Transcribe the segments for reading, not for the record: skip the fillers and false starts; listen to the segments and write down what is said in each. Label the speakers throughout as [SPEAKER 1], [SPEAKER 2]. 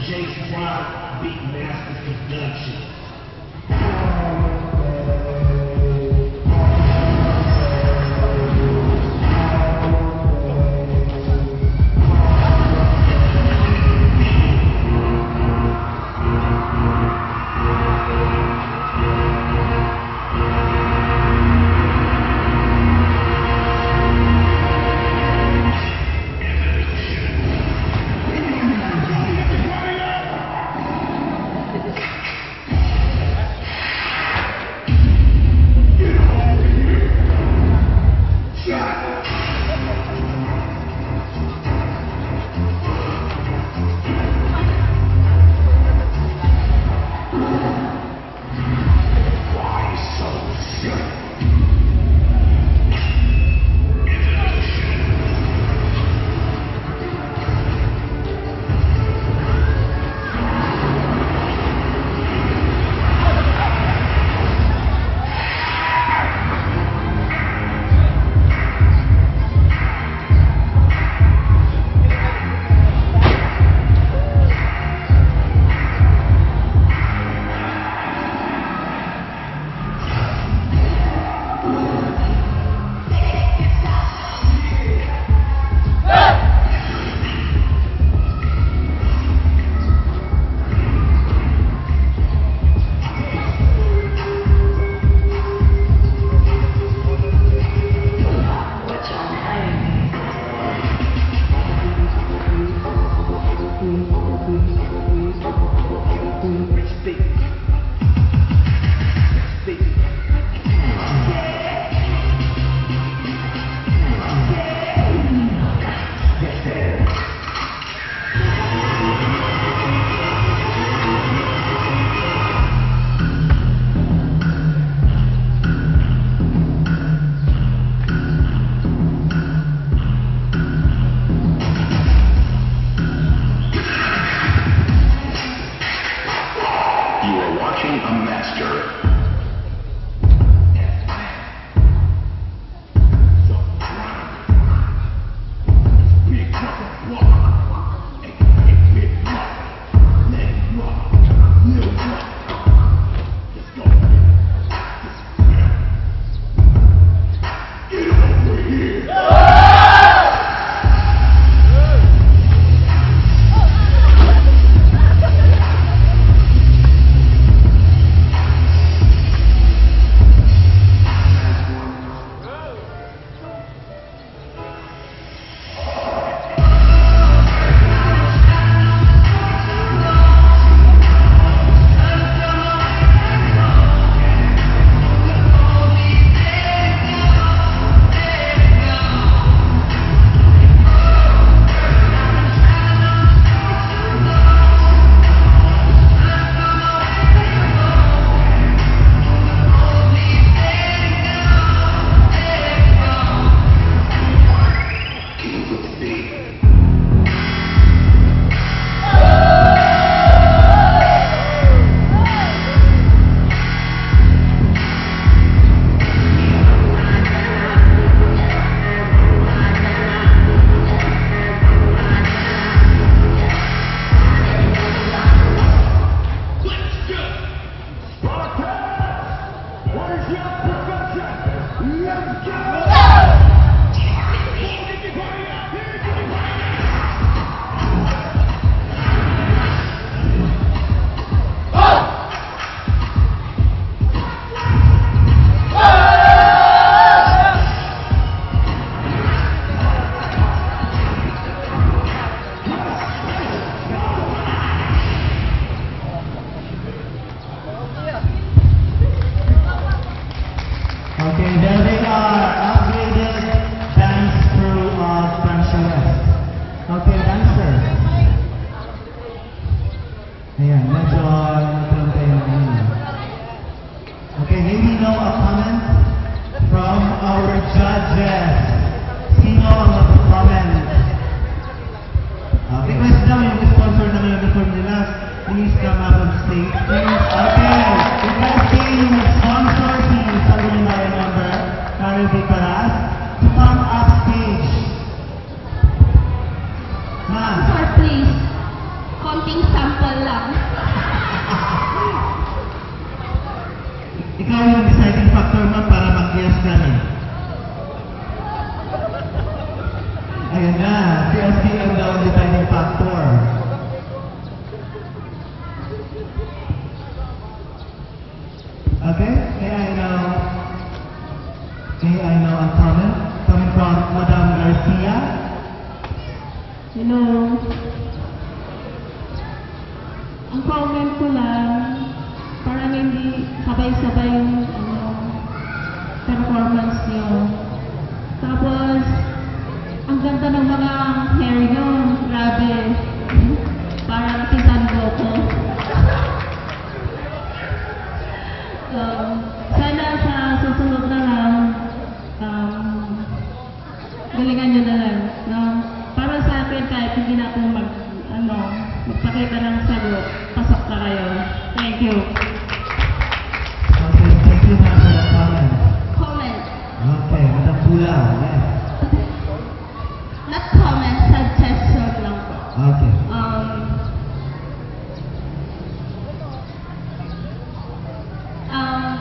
[SPEAKER 1] Jace Brown, Beatmaster Productions.
[SPEAKER 2] Konting sample lang.
[SPEAKER 3] Ikaw yung deciding factor mo para mag-yes ka na. Ayun na, si SDM daw ang deciding factor. Okay, may I know a comment coming from Madam Garcia?
[SPEAKER 4] Hello. Ang comment ko lang, parang hindi sabay-sabay yung performance niyo. Tapos, ang ganda ng mga hair niyo, grabe. Parang tisango ko. Sana sa susunod na lang, galingan nyo na lang. Para sa akin, kahit hindi na ako magpakita ng sagot, pasok na kayo. Thank you.
[SPEAKER 3] Okay, thank you na for the comment.
[SPEAKER 2] Comment.
[SPEAKER 3] Okay, Madam Pula, yes.
[SPEAKER 2] Not comment, suggestion lang po.
[SPEAKER 3] Okay.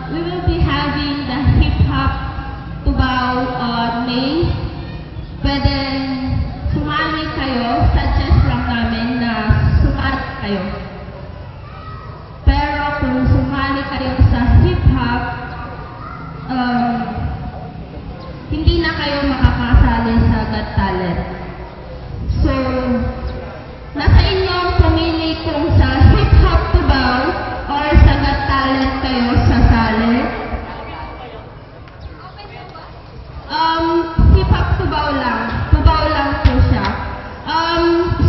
[SPEAKER 2] We will be having the hip-hop Tubao on May. Pwede sumali kayo, suggest lang namin na sumali kayo. Pero kung sumali kayo sa hip-hop, hindi na kayo makakasali sa Got Talent. So, nasa inyo ang pumili kung sa hip-hop Tubao or sa Got Talent kayo sasali. Hip-hop Tubao lang. Tubao lang po siya.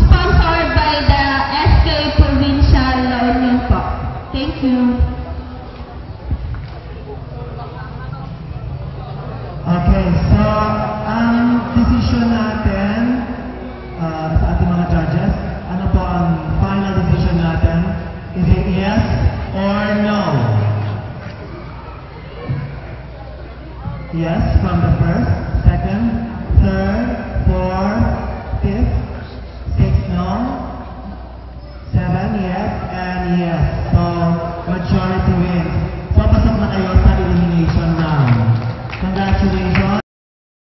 [SPEAKER 2] Sponsored by the SK Provincial La Union po. Thank you.
[SPEAKER 3] Okay, so ang decision natin sa ating mga judges, ano po ang final decision natin? Is it yes or no? Yes from the first, second, third, fourth, fifth, sixth, no, 7, yes, and yes. So, majority wins. So, pasok na kayo sa elimination round. Congratulations.